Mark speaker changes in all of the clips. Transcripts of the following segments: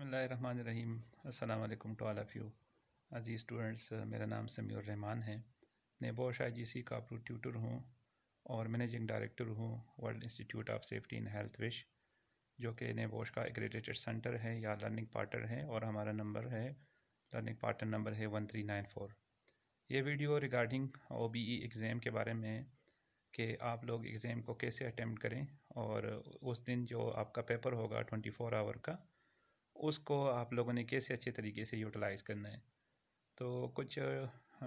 Speaker 1: बिस्मिल्लाहिर्रहमानिर्रहीम। अस्सलाम वालेकुम टू ऑल ऑफ़ यू अजीज़ स्टूडेंट्स। मेरा नाम समीउर रहमान है। नेबोश IGC का अप्रूव्ड ट्यूटर हूँ और मैनेजिंग डायरेक्टर हूँ world institute of safety in health wish, जो कि नेबोश का एक्रेडिटेड सेंटर है या लर्निंग पार्टनर है, और हमारा नंबर है, लर्निंग पार्टनर नंबर है 1394। ये वीडियो रिगार्डिंग OBE एग्ज़ाम के बारे में कि आप लोग एग्ज़ाम को कैसे अटैम्प्ट करें और उस दिन जो आपका पेपर होगा 24 आवर का, उसको आप लोगों ने कैसे अच्छे तरीके से यूटिलाइज़ करना है। तो कुछ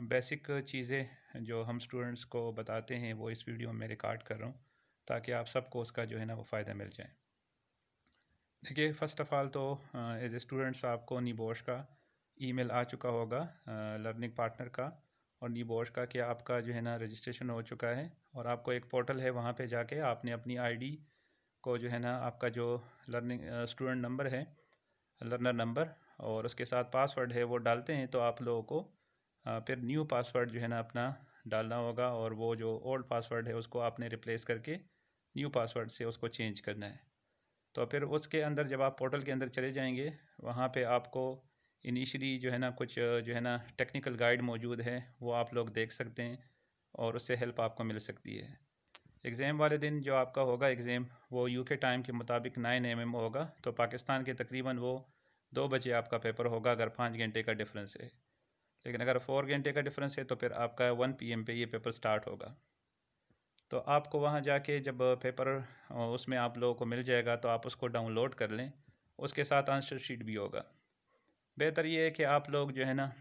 Speaker 1: बेसिक चीज़ें जो हम स्टूडेंट्स को बताते हैं वो इस वीडियो में रिकॉर्ड कर रहा हूँ ताकि आप सबको उसका जो है ना वो फ़ायदा मिल जाए। देखिए, फ़र्स्ट ऑफ़ ऑल तो एज ए स्टूडेंट्स आपको नीबोश का ईमेल आ चुका होगा लर्निंग पार्टनर का और नीबोश का कि आपका जो है ना रजिस्ट्रेशन हो चुका है, और आपको एक पोर्टल है, वहाँ पे जाके आपने अपनी ID को जो है ना आपका जो लर्निंग स्टूडेंट नंबर है, लर्नर नंबर, और उसके साथ पासवर्ड है वो डालते हैं, तो आप लोगों को फिर न्यू पासवर्ड जो है ना अपना डालना होगा, और वो जो ओल्ड पासवर्ड है उसको आपने रिप्लेस करके न्यू पासवर्ड से उसको चेंज करना है। तो फिर उसके अंदर जब आप पोर्टल के अंदर चले जाएंगे, वहाँ पे आपको इनिशियली जो है ना कुछ जो है ना टेक्निकल गाइड मौजूद है, वो आप लोग देख सकते हैं और उससे हेल्प आपको मिल सकती है। एग्ज़ाम वाले दिन जो आपका होगा एग्ज़ाम, वो UK टाइम के मुताबिक 9 AM होगा, तो पाकिस्तान के तकरीबन वो 2 बजे आपका पेपर होगा अगर 5 घंटे का डिफरेंस है। लेकिन अगर 4 घंटे का डिफरेंस है तो फिर आपका 1 PM पे ये पेपर स्टार्ट होगा। तो आपको वहाँ जाके जब पेपर उसमें आप लोगों को मिल जाएगा तो आप उसको डाउनलोड कर लें, उसके साथ आंसर शीट भी होगा। बेहतर ये है कि आप लोग जो है ना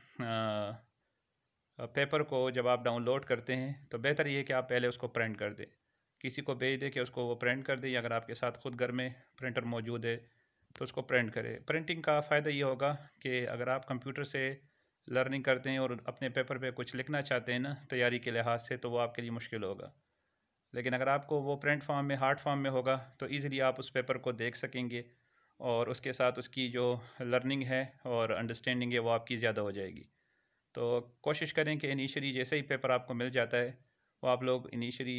Speaker 1: पेपर को जब आप डाउनलोड करते हैं तो बेहतर ये है कि आप पहले उसको प्रिंट कर दें, किसी को भेज दें कि उसको वो प्रिंट कर दे, या अगर आपके साथ ख़ुद घर में प्रिंटर मौजूद है तो उसको प्रिंट करें। प्रिंटिंग का फ़ायदा ये होगा कि अगर आप कंप्यूटर से लर्निंग करते हैं और अपने पेपर पे कुछ लिखना चाहते हैं ना तैयारी के लिहाज से, तो वो आपके लिए मुश्किल होगा। लेकिन अगर आपको वो प्रिंट फॉर्म में, हार्ड फॉर्म में होगा, तो ईज़िली आप उस पेपर को देख सकेंगे और उसके साथ उसकी जो लर्निंग है और अंडरस्टैंडिंग है वो आपकी ज़्यादा हो जाएगी। तो कोशिश करें कि इनिशियली जैसे ही पेपर आपको मिल जाता है, वो आप लोग इनिशियली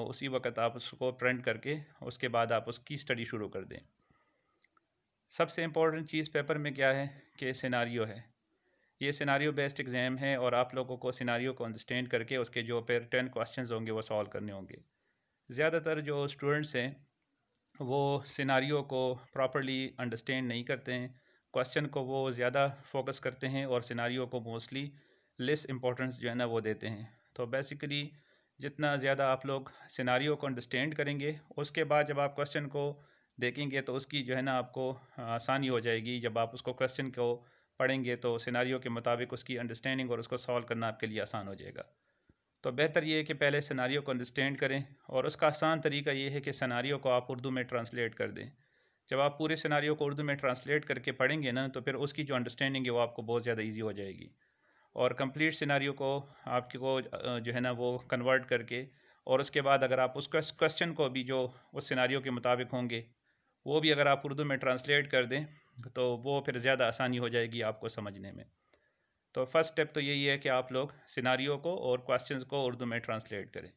Speaker 1: उसी वक्त आप उसको प्रिंट करके उसके बाद आप उसकी स्टडी शुरू कर दें। सबसे इम्पोर्टेंट चीज़ पेपर में क्या है कि सिनारियो है। ये सिनारियो बेस्ड एग्ज़ाम है और आप लोगों को सिनारियो को अंडरस्टैंड करके उसके जो फिर 10 क्वेश्चंस होंगे वो सॉल्व करने होंगे। ज़्यादातर जो स्टूडेंट्स हैं वो सिनारियो को प्रॉपर्ली अंडरस्टैंड नहीं करते हैं, क्वेश्चन को वो ज़्यादा फोकस करते हैं और सिनारियो को मोस्टली लेस इम्पोर्टेंस जो है ना वो देते हैं। तो बेसिकली जितना ज़्यादा आप लोग सिनारियो को अंडरस्टैंड करेंगे, उसके बाद जब आप क्वेश्चन को देखेंगे तो उसकी जो है ना आपको आसानी हो जाएगी। जब आप उसको क्वेश्चन को पढ़ेंगे तो सिनारियो के मुताबिक उसकी अंडरस्टैंडिंग और उसको सॉल्व करना आपके लिए आसान हो जाएगा। तो बेहतर ये है कि पहले सिनारियो को अंडरस्टैंड करें, और उसका आसान तरीका ये है कि सिनारियो को आप उर्दू में ट्रांसलेट कर दें। जब आप पूरे सिनारियो को उर्दू में ट्रांसलेट करके पढ़ेंगे ना, तो फिर उसकी जो अंडरस्टैंडिंग है वो आपको बहुत ज़्यादा ईजी हो जाएगी, और कंप्लीट सिनारियो को आपको जो है ना वो कन्वर्ट करके, और उसके बाद अगर आप उस क्वेश्चन को भी जो उस सिनारियो के मुताबिक होंगे वो भी अगर आप उर्दू में ट्रांसलेट कर दें, तो वो फिर ज़्यादा आसानी हो जाएगी आपको समझने में। तो फर्स्ट स्टेप तो यही है कि आप लोग सिनारियो को और क्वेश्चंस को उर्दू में ट्रांसलेट करें।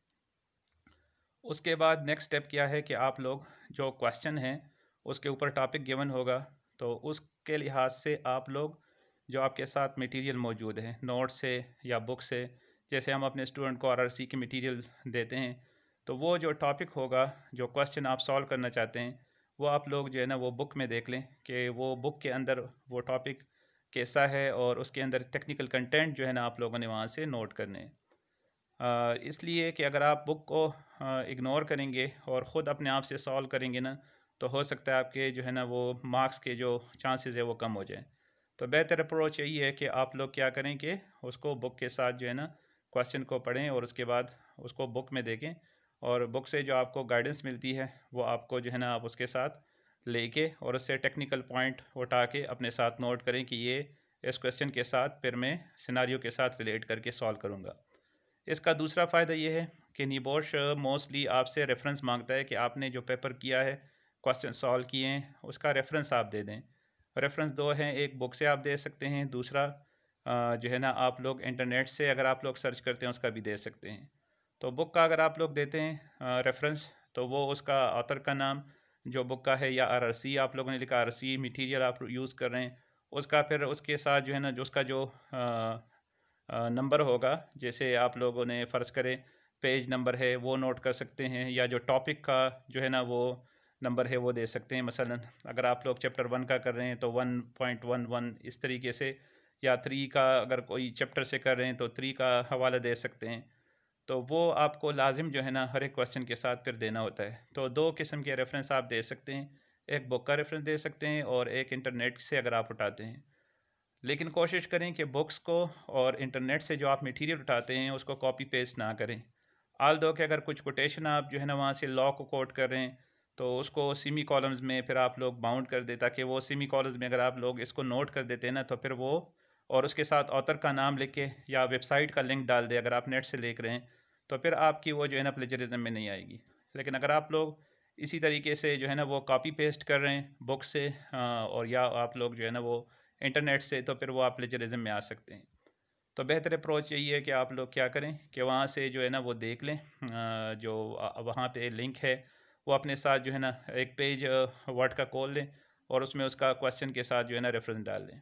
Speaker 1: उसके बाद नेक्स्ट स्टेप क्या है कि आप लोग जो क्वेश्चन हैं उसके ऊपर टॉपिक गिवन होगा, तो उसके लिहाज से आप लोग जो आपके साथ मटेरियल मौजूद है नोट से या बुक से, जैसे हम अपने स्टूडेंट को RRC की मटेरियल देते हैं, तो वो जो टॉपिक होगा, जो क्वेश्चन आप सॉल्व करना चाहते हैं, वो आप लोग जो है ना वो बुक में देख लें कि वो बुक के अंदर वो टॉपिक कैसा है, और उसके अंदर टेक्निकल कंटेंट जो है ना आप लोगों ने वहाँ से नोट करने हैं। इसलिए कि अगर आप बुक को इग्नोर करेंगे और ख़ुद अपने आप से सॉल्व करेंगे ना, तो हो सकता है आपके जो है ना वो मार्क्स के जो चांसेस है वो कम हो जाए। तो बेहतर अप्रोच यही है कि आप लोग क्या करें कि उसको बुक के साथ जो है ना क्वेश्चन को पढ़ें और उसके बाद उसको बुक में देखें, और बुक से जो आपको गाइडेंस मिलती है वो आपको जो है ना आप उसके साथ लेके और उससे टेक्निकल पॉइंट उठा के अपने साथ नोट करें कि ये इस क्वेश्चन के साथ फिर मैं सिनारियो के साथ रिलेट करके सॉल्व करूँगा। इसका दूसरा फ़ायदा ये है कि नीबोश मोस्टली आपसे रेफरेंस मांगता है कि आपने जो पेपर किया है, क्वेश्चन सॉल्व किए हैं, उसका रेफरेंस आप दे दें। रेफरेंस दो हैं, एक बुक से आप दे सकते हैं, दूसरा जो है ना आप लोग इंटरनेट से अगर आप लोग सर्च करते हैं उसका भी दे सकते हैं। तो बुक का अगर आप लोग देते हैं रेफरेंस, तो वो उसका ऑथर का नाम, जो बुक का है, या आरआरसी आप लोगों ने लिखा, आरआरसी मटेरियल आप यूज़ कर रहे हैं, उसका फिर उसके साथ जो है ना, जो उसका जो नंबर होगा, जैसे आप लोगों ने फ़र्ज़ करें पेज नंबर है वो नोट कर सकते हैं, या जो टॉपिक का जो है ना वो नंबर है वो दे सकते हैं। मसलन अगर आप लोग चैप्टर 1 का कर रहे हैं तो 1.11 इस तरीके से, या 3 का अगर कोई चैप्टर से कर रहे हैं तो 3 का हवाला दे सकते हैं। तो वो आपको लाजिम जो है ना हर एक क्वेश्चन के साथ फिर देना होता है। तो 2 किस्म के रेफ़रेंस आप दे सकते हैं, एक बुक का रेफ़रेंस दे सकते हैं और एक इंटरनेट से अगर आप उठाते हैं। लेकिन कोशिश करें कि बुक्स को और इंटरनेट से जो आप मटेरियल उठाते हैं उसको कॉपी पेस्ट ना करें। आल दो कि अगर कुछ कोटेशन आप जो है ना वहाँ से लॉ को कोट कर रहे हैं तो उसको सेमी कॉलम्स में फिर आप लोग बाउंड कर दें, ताकि वो सेमी कॉलम्स में अगर आप लोग इसको नोट कर देते हैं ना तो फिर वो, और उसके साथ ऑथर का नाम लिख के या वेबसाइट का लिंक डाल दें अगर आप नेट से देख रहे हैं, तो फिर आपकी वो जो है ना प्लेजरिज्म में नहीं आएगी। लेकिन अगर आप लोग इसी तरीके से जो है ना वो कॉपी पेस्ट कर रहे हैं बुक से, और या आप लोग जो है ना वो इंटरनेट से, तो फिर वो आप प्लेजरिज्म में आ सकते हैं। तो बेहतर अप्रोच यही है कि आप लोग क्या करें कि वहाँ से जो है ना वो देख लें, जो वहाँ पे लिंक है वो अपने साथ जो है ना एक पेज वर्ड का खोल लें और उसमें उसका क्वेश्चन के साथ जो है ना रेफरेंस डाल दें।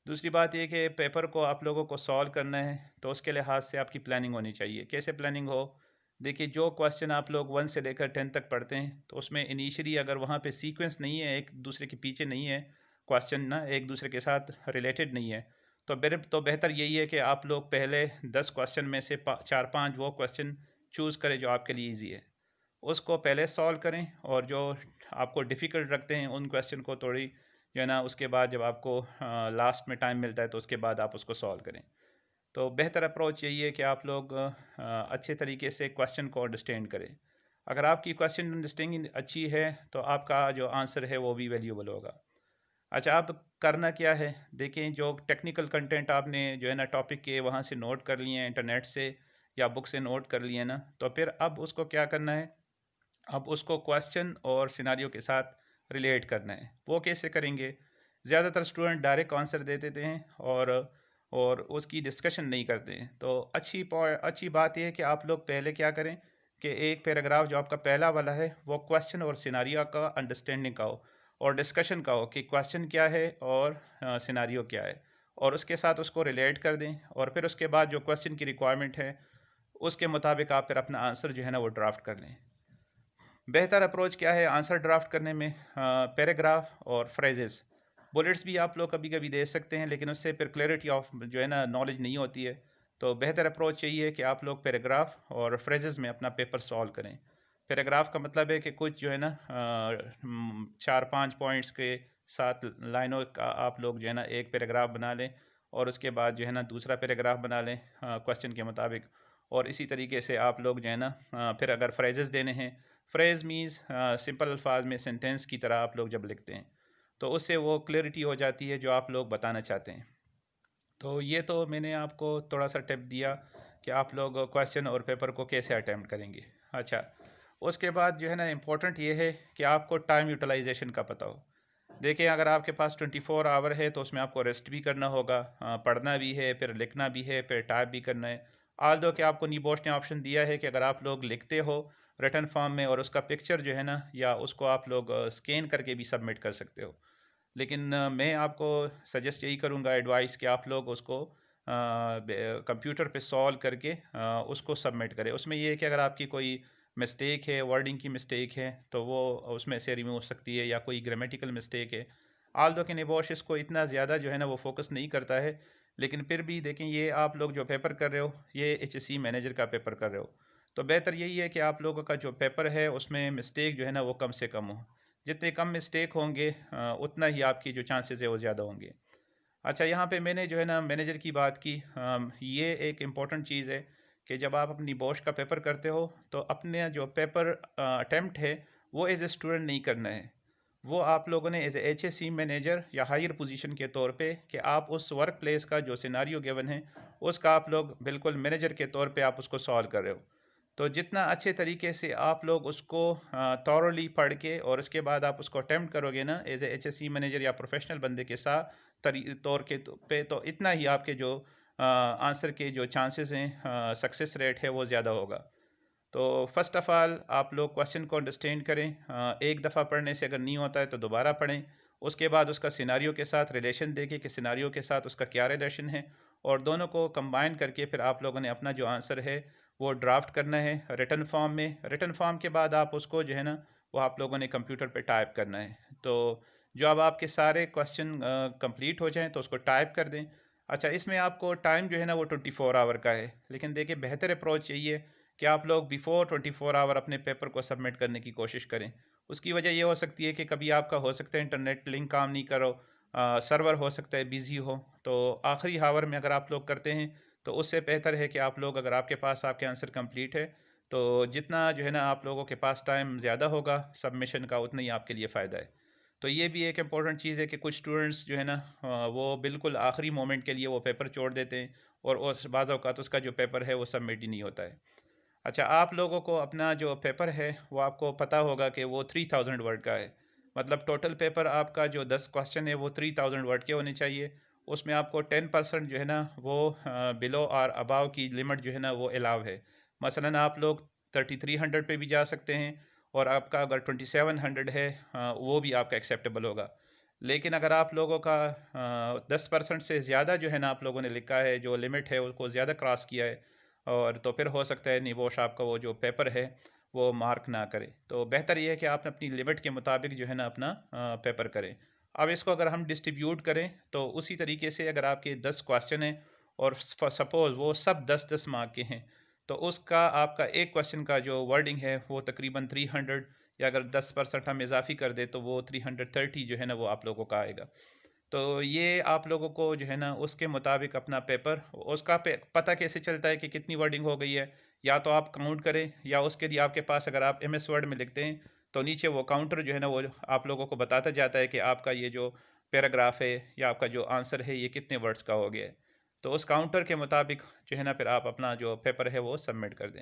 Speaker 1: दूसरी बात ये कि पेपर को आप लोगों को सॉल्व करना है तो उसके लिहाज से आपकी प्लानिंग होनी चाहिए। कैसे प्लानिंग हो? देखिए, जो क्वेश्चन आप लोग 1 से लेकर 10 तक पढ़ते हैं तो उसमें इनिशियली अगर वहाँ पे सीक्वेंस नहीं है, एक दूसरे के पीछे नहीं है, क्वेश्चन ना एक दूसरे के साथ रिलेटेड नहीं है, तो बेहतर यही है कि आप लोग पहले 10 क्वेश्चन में से 4-5 वो क्वेश्चन चूज़ करें जो आपके लिए ईजी है, उसको पहले सॉल्व करें, और जो आपको डिफ़िकल्ट रखते हैं उन क्वेश्चन को थोड़ी जो है ना उसके बाद जब आपको लास्ट में टाइम मिलता है तो उसके बाद आप उसको सॉल्व करें। तो बेहतर अप्रोच यही है कि आप लोग अच्छे तरीके से क्वेश्चन को अंडरस्टैंड करें। अगर आपकी क्वेश्चन अंडरस्टैंडिंग अच्छी है तो आपका जो आंसर है वो भी वैल्यूएबल होगा। अच्छा, आप करना क्या है? देखें, जो टेक्निकल कंटेंट आपने जो है ना टॉपिक के वहाँ से नोट कर लिए हैं इंटरनेट से या बुक से नोट कर लिए ना, तो फिर अब उसको क्या करना है, अब उसको क्वेश्चन और सिनेरियो के साथ रिलेट करना है। वो कैसे करेंगे? ज़्यादातर स्टूडेंट डायरेक्ट आंसर दे देते हैं और उसकी डिस्कशन नहीं करते हैं। तो अच्छी बात ये है कि आप लोग पहले क्या करें कि एक पैराग्राफ जो आपका पहला वाला है वो क्वेश्चन और सिनेरियो का अंडरस्टैंडिंग का हो, और डिस्कशन का हो कि क्वेश्चन क्या है और सिनेरियो क्या है, और उसके साथ उसको रिलेट कर दें, और फिर उसके बाद जो क्वेश्चन की रिक्वायरमेंट है उसके मुताबिक आप फिर अपना आंसर जो है ना वो ड्राफ्ट कर लें। बेहतर अप्रोच क्या है आंसर ड्राफ्ट करने में? पैराग्राफ और फ्रेजेस, बुलेट्स भी आप लोग कभी कभी दे सकते हैं, लेकिन उससे फिर क्लैरिटी ऑफ जो है ना नॉलेज नहीं होती है। तो बेहतर अप्रोच यही है कि आप लोग पैराग्राफ और फ्रेजेस में अपना पेपर सॉल्व करें। पैराग्राफ का मतलब है कि कुछ जो है ना 4-5 पॉइंट्स के साथ लाइनों का आप लोग जो है ना एक पैराग्राफ बना लें, और उसके बाद जो है ना दूसरा पैराग्राफ बना लें क्वेश्चन के मुताबिक। और इसी तरीके से आप लोग जो है ना फिर अगर फ्रेजेस देने हैं, फ्रेज मीन्स सिंपल अल्फाज में सेंटेंस की तरह आप लोग जब लिखते हैं तो उससे वो क्लैरिटी हो जाती है जो आप लोग बताना चाहते हैं। तो ये तो मैंने आपको थोड़ा सा टिप दिया कि आप लोग क्वेश्चन और पेपर को कैसे अटैम्प्ट करेंगे। अच्छा, उसके बाद जो है ना इम्पोर्टेंट ये है कि आपको टाइम यूटिलाइजेशन का पता हो। देखिए, अगर आपके पास 24 आवर है तो उसमें आपको रेस्ट भी करना होगा, पढ़ना भी है, फिर लिखना भी है, फिर टाइप भी करना है। आल दो कि आपको नीबोश ने ऑप्शन दिया है कि अगर आप लोग लिखते हो रिटन फॉर्म में और उसका पिक्चर जो है ना, या उसको आप लोग स्कैन करके भी सबमिट कर सकते हो। लेकिन मैं आपको सजेस्ट यही करूँगा, एडवाइस, कि आप लोग उसको कंप्यूटर पे सॉल्व करके उसको सबमिट करें। उसमें ये है कि अगर आपकी कोई मिस्टेक है, वर्डिंग की मिस्टेक है, तो वो उसमें से रिमूव हो सकती है, या कोई ग्रामेटिकल मिस्टेक है। आल दो कि निबॉश इसको इतना ज़्यादा जो है ना वो फोकस नहीं करता है, लेकिन फिर भी देखें, ये आप लोग जो पेपर कर रहे हो ये एचएससी मैनेजर का पेपर कर रहे हो, तो बेहतर यही है कि आप लोगों का जो पेपर है उसमें मिस्टेक जो है ना वो कम से कम हो। जितने कम मिस्टेक होंगे उतना ही आपकी जो चांसेस है वो ज़्यादा होंगे। अच्छा, यहाँ पे मैंने जो है ना मैनेजर की बात की, ये एक इम्पॉर्टेंट चीज़ है कि जब आप अपनी बोश का पेपर करते हो तो अपने जो पेपर अटेम्प्ट है वो एज ए स्टूडेंट नहीं करना है। वो आप लोगों ने एज ए एचएससी मैनेजर या हायर पोजीशन के तौर पे, कि आप उस वर्क प्लेस का जो सिनारियो गिवन है उसका आप लोग बिल्कुल मैनेजर के तौर पे आप उसको सॉल्व कर रहे हो। तो जितना अच्छे तरीके से आप लोग उसको थॉरोली पढ़ के और उसके बाद आप उसको अटेम्प्ट करोगे ना एज ए एचएससी मैनेजर या प्रोफेशनल बंदे के साथ तौर के पे, तो इतना ही आपके जो आंसर के जो चांसेस हैं, सक्सेस रेट है वो ज़्यादा होगा। तो फ़र्स्ट ऑफ़ ऑल आप लोग क्वेश्चन को अंडरस्टैंड करें। एक दफ़ा पढ़ने से अगर नहीं होता है तो दोबारा पढ़ें। उसके बाद उसका सिनेरियो के साथ रिलेशन देखें कि सिनेरियो के साथ उसका क्या रिलेशन है, और दोनों को कंबाइन करके फिर आप लोगों ने अपना जो आंसर है वो ड्राफ्ट करना है रिटन फॉर्म में। रिटन फॉर्म के बाद आप उसको जो है ना वो आप लोगों ने कंप्यूटर पे टाइप करना है। तो जो अब आपके सारे क्वेश्चन कंप्लीट हो जाएँ तो उसको टाइप कर दें। अच्छा, इसमें आपको टाइम जो है ना वो 24 आवर का है, लेकिन देखिए बेहतर अप्रोच यही है कि आप लोग बिफ़ोर 24 आवर अपने पेपर को सबमिट करने की कोशिश करें। उसकी वजह ये हो सकती है कि कभी आपका हो सकता है इंटरनेट लिंक काम नहीं करो, सर्वर हो सकता है बिज़ी हो, तो आखिरी हावर में अगर आप लोग करते हैं तो उससे बेहतर है कि आप लोग, अगर आपके पास आपके आंसर कंप्लीट है, तो जितना जो है ना आप लोगों के पास टाइम ज़्यादा होगा सबमिशन का, उतना ही आपके लिए फ़ायदा है। तो ये भी एक इम्पॉर्टेंट चीज़ है कि कुछ स्टूडेंट्स जो है ना वो बिल्कुल आखिरी मोमेंट के लिए वो पेपर छोड़ देते हैं, और उस बाज़ औक़ात उसका जो पेपर है वो सबमिट ही नहीं होता है। अच्छा, आप लोगों को अपना जो पेपर है वो आपको पता होगा कि वो 3000 वर्ड का है। मतलब टोटल पेपर आपका जो 10 क्वेश्चन है वो 3000 वर्ड के होने चाहिए। उसमें आपको 10% जो है ना वो बिलो और अबाव की लिमिट जो है ना वो अलाउ है। मसलन आप लोग 3300 पे भी जा सकते हैं, और आपका अगर 2700 है वो भी आपका एक्सेप्टेबल होगा। लेकिन अगर आप लोगों का 10% से ज़्यादा जो है ना आप लोगों ने लिखा है, जो लिमिट है उसको ज़्यादा क्रॉस किया है, और तो फिर हो सकता है निबोश आपका वो जो पेपर है वो मार्क ना करे। तो बेहतर ये है कि आप अपनी लिमिट के मुताबिक जो है ना अपना पेपर करें। अब इसको अगर हम डिस्ट्रीब्यूट करें तो उसी तरीके से अगर आपके 10 क्वेश्चन हैं और सपोज़ वो सब 10-10 मार्क के हैं, तो उसका आपका एक क्वेश्चन का जो वर्डिंग है वो तकरीबन 300, या अगर 10% हम इजाफ़ी कर दें तो वो 330 जो है ना वो आप लोगों का आएगा। तो ये आप लोगों को जो है ना उसके मुताबिक अपना पेपर, उसका पता कैसे चलता है कि कितनी वर्डिंग हो गई है, या तो आप काउंट करें, या उसके लिए आपके पास अगर आप एमएस वर्ड में लिखते हैं तो नीचे वो काउंटर जो है ना वो आप लोगों को बताता जाता है कि आपका ये जो पैराग्राफ है या आपका जो आंसर है ये कितने वर्ड्स का हो गया है। तो उस काउंटर के मुताबिक जो है ना फिर आप अपना जो पेपर है वो सबमिट कर दें।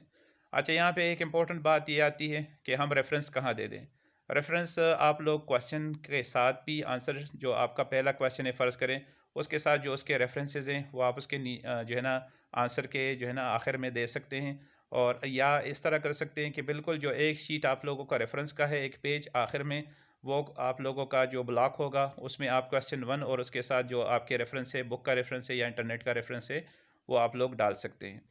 Speaker 1: अच्छा, यहाँ पे एक इम्पॉर्टेंट बात ये आती है कि हम रेफरेंस कहाँ दे दें। रेफरेंस आप लोग क्वेश्चन के साथ भी आंसर, जो आपका पहला क्वेश्चन है फ़र्ज़ करें, उसके साथ जो उसके रेफरेंसेस हैं वो आप उसके जो है ना आंसर के जो है ना आखिर में दे सकते हैं। और या इस तरह कर सकते हैं कि बिल्कुल जो एक शीट आप लोगों का रेफरेंस का है, एक पेज आखिर में, वो आप लोगों का जो ब्लॉक होगा उसमें आप क्वेश्चन वन और उसके साथ जो आपके रेफरेंस है, बुक का रेफरेंस है या इंटरनेट का रेफरेंस है, वो आप लोग डाल सकते हैं।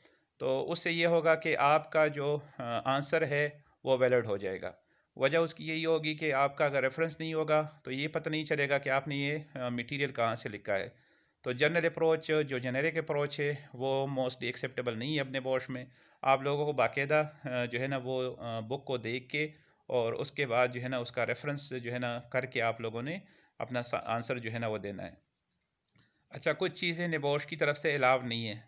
Speaker 1: तो उससे ये होगा कि आपका जो आंसर है वो वैलिड हो जाएगा। वजह उसकी यही होगी कि आपका अगर रेफरेंस नहीं होगा तो ये पता नहीं चलेगा कि आपने ये मटेरियल कहाँ से लिखा है। तो जनरल अप्रोच, जो जेनेरिक अप्रोच है, वो मोस्टली एक्सेप्टेबल नहीं है अपने बोश में। आप लोगों को बाकायदा जो है ना वो बुक को देख के और उसके बाद जो है ना उसका रेफरेंस जो है ना करके आप लोगों ने अपना आंसर जो है ना वो देना है। अच्छा, कुछ चीज़ें निबोश की तरफ से अलाउ नहीं है।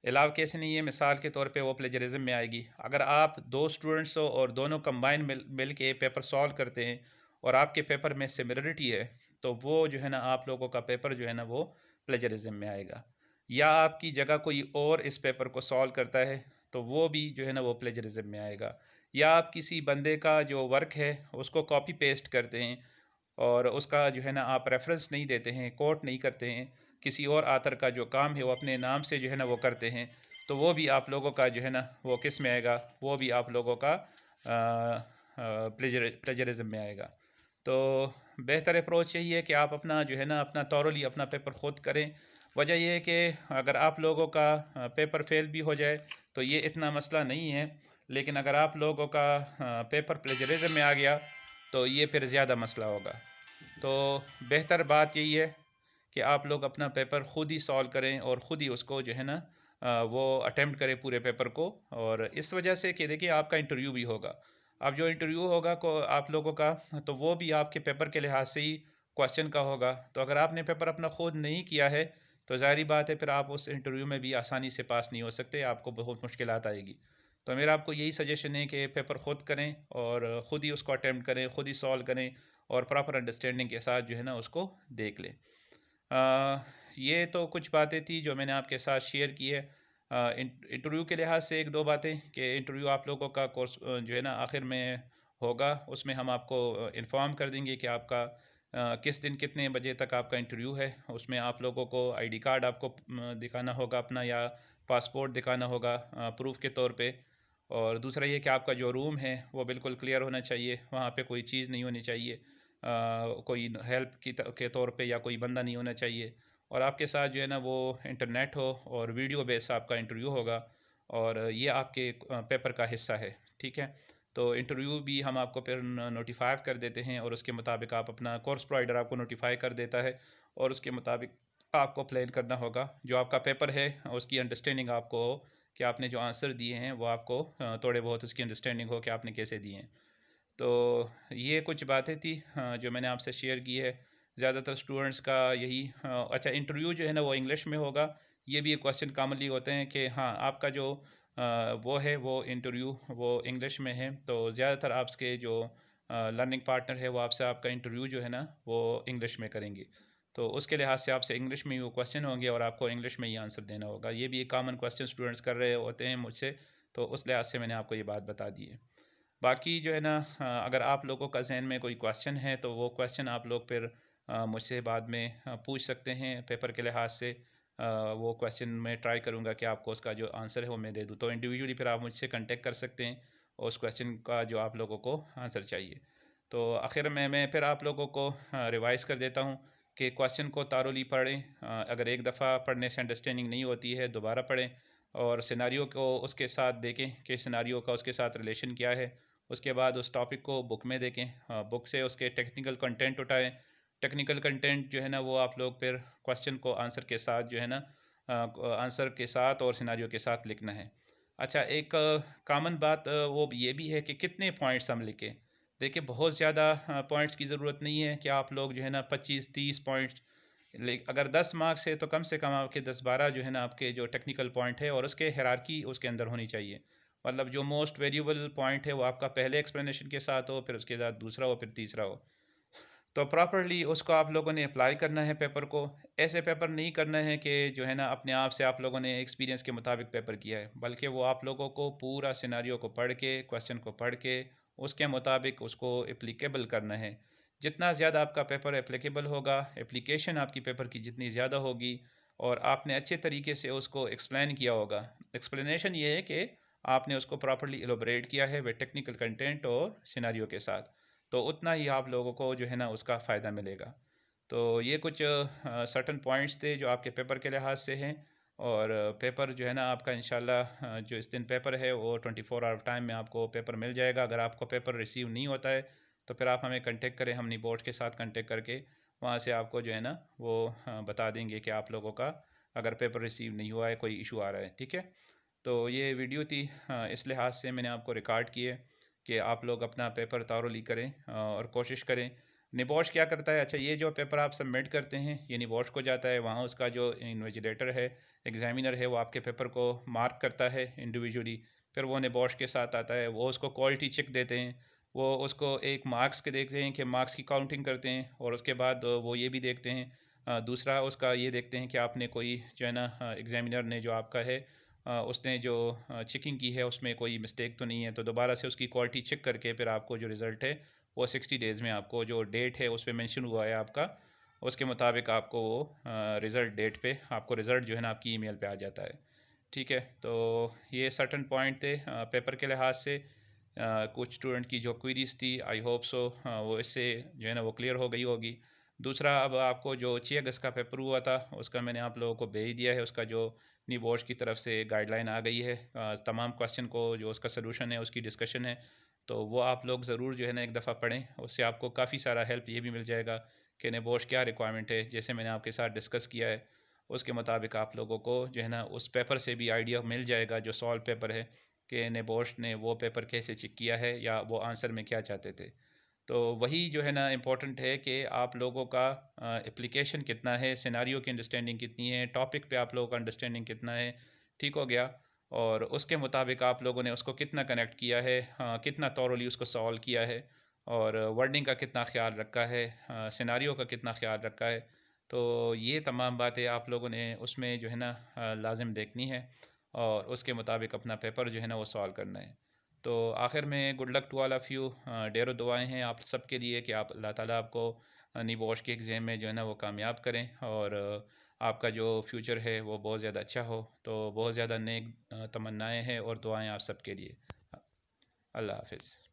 Speaker 1: अलाउ कैसे नहीं है? मिसाल के तौर पे वो प्लेजरिज्म में आएगी। अगर आप 2 स्टूडेंट्स हो और दोनों कंबाइन मिल के पेपर सॉल्व करते हैं और आपके पेपर में सिमिलरिटी है, तो वो जो है ना आप लोगों का पेपर जो है ना वो प्लेजरिज्म में आएगा। या आपकी जगह कोई और इस पेपर को सॉल्व करता है, तो वो भी जो है ना वो प्लेजरिज्म में आएगा। या आप किसी बंदे का जो वर्क है उसको कॉपी पेस्ट करते हैं और उसका जो है ना आप रेफरेंस नहीं देते हैं, कोट नहीं करते हैं, किसी और आथर का जो काम है वो अपने नाम से जो है ना वो करते हैं, तो वो भी आप लोगों का जो है ना वो किस में आएगा, वो भी आप लोगों का प्लेजरिज्म में आएगा। तो बेहतर अप्रोच यही है कि आप अपना जो है ना अपना तौरली अपना पेपर खुद करें। वजह यह है कि अगर आप लोगों का पेपर फेल भी हो जाए तो ये इतना मसला नहीं है, लेकिन अगर आप लोगों का पेपर प्लेजरिज्म में आ गया तो ये फिर ज़्यादा मसला होगा। तो बेहतर बात यही है कि आप लोग अपना पेपर ख़ुद ही सॉल्व करें और ख़ुद ही उसको जो है ना वो अटेम्प्ट करें पूरे पेपर को। और इस वजह से कि देखिए आपका इंटरव्यू भी होगा। अब जो इंटरव्यू होगा को आप लोगों का, तो वो भी आपके पेपर के लिहाज से ही क्वेश्चन का होगा। तो अगर आपने पेपर अपना ख़ुद नहीं किया है तो ज़ाहिर बात है फिर आप उस इंटरव्यू में भी आसानी से पास नहीं हो सकते, आपको बहुत मुश्किलात आएगी। तो मेरा आपको यही सजेशन है कि पेपर ख़ुद करें और ख़ुद ही उसको अटेम्प्ट करें, ख़ुद ही सॉल्व करें और प्रॉपर अंडरस्टैंडिंग के साथ जो है ना उसको देख लें। ये तो कुछ बातें थी जो मैंने आपके साथ शेयर की है। इंटरव्यू के लिहाज से एक दो बातें कि इंटरव्यू आप लोगों का कोर्स जो है ना आखिर में होगा, उसमें हम आपको इन्फॉर्म कर देंगे कि आपका किस दिन कितने बजे तक आपका इंटरव्यू है। उसमें आप लोगों को आईडी कार्ड आपको दिखाना होगा अपना, या पासपोर्ट दिखाना होगा प्रूफ के तौर पे। और दूसरा ये कि आपका जो रूम है वो बिल्कुल क्लियर होना चाहिए, वहाँ पे कोई चीज़ नहीं होनी चाहिए, कोई हेल्प के तौर पे या कोई बंदा नहीं होना चाहिए, और आपके साथ जो है ना वो इंटरनेट हो और वीडियो बेस आपका इंटरव्यू होगा, और ये आपके पेपर का हिस्सा है। ठीक है, तो इंटरव्यू भी हम आपको फिर नोटिफाई कर देते हैं, और उसके मुताबिक आप अपना कोर्स प्रोवाइडर आपको नोटिफाई कर देता है, और उसके मुताबिक आपको प्लान करना होगा। जो आपका पेपर है उसकी अंडरस्टैंडिंग आपको हो कि आपने जो आंसर दिए हैं वो आपको थोड़े बहुत उसकी अंडरस्टैंडिंग हो कि आपने कैसे दिए हैं। तो ये कुछ बातें थी जो मैंने आपसे शेयर की है। ज़्यादातर स्टूडेंट्स का यही अच्छा, इंटरव्यू जो है ना वो इंग्लिश में होगा। ये भी एक क्वेश्चन कॉमनली होते हैं कि हाँ, आपका जो वो है वो इंटरव्यू वो इंग्लिश में है, तो ज़्यादातर आपके जो लर्निंग पार्टनर है वो आपसे आपका इंटरव्यू जो है ना वो इंग्लिश में करेंगे। तो उसके लिहाज से आपसे इंग्लिश में ही वो क्वेश्चन होंगे और आपको इंग्लिश में ही आंसर देना होगा। ये भी एक कॉमन क्वेश्चन स्टूडेंट्स कर रहे होते हैं मुझसे, तो उस लिहाज से मैंने आपको ये बात बता दी है। बाकी जो है ना, अगर आप लोगों का जहन में कोई क्वेश्चन है तो वो क्वेश्चन आप लोग फिर मुझसे बाद में पूछ सकते हैं पेपर के लिहाज से। वो क्वेश्चन मैं ट्राई करूँगा कि आपको उसका जो आंसर है वो मैं दे दूँ, तो इंडिविजुअली फिर आप मुझसे कांटेक्ट कर सकते हैं और उस क्वेश्चन का जो आप लोगों को आंसर चाहिए। तो आखिर में मैं फिर आप लोगों को रिवाइज़ कर देता हूँ कि क्वेश्चन को तारोली पढ़ें, अगर एक दफ़ा पढ़ने से अंडरस्टैंडिंग नहीं होती है दोबारा पढ़ें, और सिनारियो को उसके साथ देखें कि सिनारियो का उसके साथ रिलेशन क्या है। उसके बाद उस टॉपिक को बुक में देखें, बुक से उसके टेक्निकल कंटेंट उठाएं। टेक्निकल कंटेंट जो है ना वो आप लोग फिर क्वेश्चन को आंसर के साथ जो है ना आंसर के साथ और सिनारियो के साथ लिखना है। अच्छा, एक कॉमन बात वो ये भी है कि कितने पॉइंट्स हम लिखें। देखिए, बहुत ज़्यादा पॉइंट्स की ज़रूरत नहीं है कि आप लोग जो है ना 25-30 पॉइंट्स, अगर 10 मार्क्स है तो कम से कम आपके 10-12 जो है ना आपके जो टेक्निकल पॉइंट है और उसके हायरार्की उसके अंदर होनी चाहिए। मतलब जो मोस्ट वेरिएबल पॉइंट है वो आपका पहले एक्सप्लेनेशन के साथ हो, फिर उसके बाद दूसरा हो, फिर तीसरा हो। तो प्रॉपरली उसको आप लोगों ने अप्लाई करना है पेपर को। ऐसे पेपर नहीं करना है कि जो है ना अपने आप से आप लोगों ने एक्सपीरियंस के मुताबिक पेपर किया है, बल्कि वो आप लोगों को पूरा सिनारियो को पढ़ के, क्वेश्चन को पढ़ के, उसके मुताबिक उसको एप्लीकेबल करना है। जितना ज़्यादा आपका पेपर एप्लीकेबल होगा, एप्लीकेशन आपकी पेपर की जितनी ज़्यादा होगी, और आपने अच्छे तरीके से उसको एक्सप्लेन किया होगा। एक्सप्लेनेशन ये है कि आपने उसको प्रॉपरली एलोबरेट किया है वे टेक्निकल कंटेंट और सिनारियो के साथ, तो उतना ही आप लोगों को जो है ना उसका फ़ायदा मिलेगा। तो ये कुछ सर्टन पॉइंट्स थे जो आपके पेपर के लिहाज से हैं। और पेपर जो है ना आपका इंशाल्लाह जो इस दिन पेपर है वो 24 आवर टाइम में आपको पेपर मिल जाएगा। अगर आपको पेपर रिसीव नहीं होता है तो फिर आप हमें कांटेक्ट करें, हम बोर्ड के साथ कांटेक्ट करके वहाँ से आपको जो है ना वो बता देंगे कि आप लोगों का अगर पेपर रिसीव नहीं हुआ है, कोई इशू आ रहा है। ठीक है, तो ये वीडियो थी, इस लिहाज से मैंने आपको रिकॉर्ड किए कि आप लोग अपना पेपर थारोली करें और कोशिश करें। निबॉश क्या करता है, अच्छा, ये जो पेपर आप सबमिट करते हैं ये निबॉश को जाता है, वहाँ उसका जो इन्विजिलेटर है, एग्जामिनर है, वो आपके पेपर को मार्क करता है इंडिविजुअली। फिर वो निबॉश के साथ आता है, वो उसको क्वालिटी चेक देते हैं, वो उसको एक मार्क्स के देखते हैं कि मार्क्स की काउंटिंग करते हैं, और उसके बाद वो ये भी देखते हैं, दूसरा उसका ये देखते हैं कि आपने कोई जो है ना एग्जामिनर ने जो आपका है उसने जो चेकिंग की है उसमें कोई मिस्टेक तो नहीं है, तो दोबारा से उसकी क्वालिटी चेक करके फिर आपको जो रिज़ल्ट है वो 60 डेज़ में आपको जो डेट है उस पर मैंशन हुआ है आपका, उसके मुताबिक आपको वो रिज़ल्ट डेट पे आपको रिज़ल्ट जो है ना आपकी ईमेल पे आ जाता है। ठीक है, तो ये सर्टन पॉइंट थे पेपर के लिहाज से। कुछ स्टूडेंट की जो क्वेरीज थी, आई होप सो वो इससे जो है ना वो क्लियर हो गई होगी। दूसरा, अब आपको जो 6 अगस्त का पेपर हुआ था उसका मैंने आप लोगों को भेज दिया है, उसका जो नी बोर्ड की तरफ से गाइडलाइन आ गई है, तमाम क्वेश्चन को जो उसका सलूशन है उसकी डिस्कशन है, तो वो आप लोग ज़रूर जो है ना एक दफ़ा पढ़ें, उससे आपको काफ़ी सारा हेल्प ये भी मिल जाएगा कि नेबोश क्या रिक्वायरमेंट है, जैसे मैंने आपके साथ डिस्कस किया है उसके मुताबिक आप लोगों को जो है ना उस पेपर से भी आइडिया मिल जाएगा जो सॉल्व पेपर है, कि नेबोश ने वो पेपर कैसे चेक किया है या वो आंसर में क्या चाहते थे। तो वही जो है ना इम्पोर्टेंट है कि आप लोगों का एप्लीकेशन कितना है, सिनारियो की अंडरस्टैंडिंग कितनी है, टॉपिक पे आप लोगों का अंडरस्टैंडिंग कितना है। ठीक हो गया, और उसके मुताबिक आप लोगों ने उसको कितना कनेक्ट किया है, कितना तौरली उसको सॉल्व किया है, और वर्डिंग का कितना ख्याल रखा है, सिनारियो का कितना ख्याल रखा है। तो ये तमाम बातें आप लोगों ने उसमें जो है ना लाजिम देखनी है, और उसके मुताबिक अपना पेपर जो है ना वो सॉल्व करना है। तो आखिर में good luck to all of you, ढेरों दुआएं हैं आप सब के लिए कि आप अल्लाह ताला आपको नीबॉश के एग्ज़ाम में जो है ना वो कामयाब करें, और आपका जो फ्यूचर है वो बहुत ज़्यादा अच्छा हो। तो बहुत ज़्यादा नेक तमन्नाएं हैं और दुआएं आप सब के लिए। अल्लाह हाफिज़।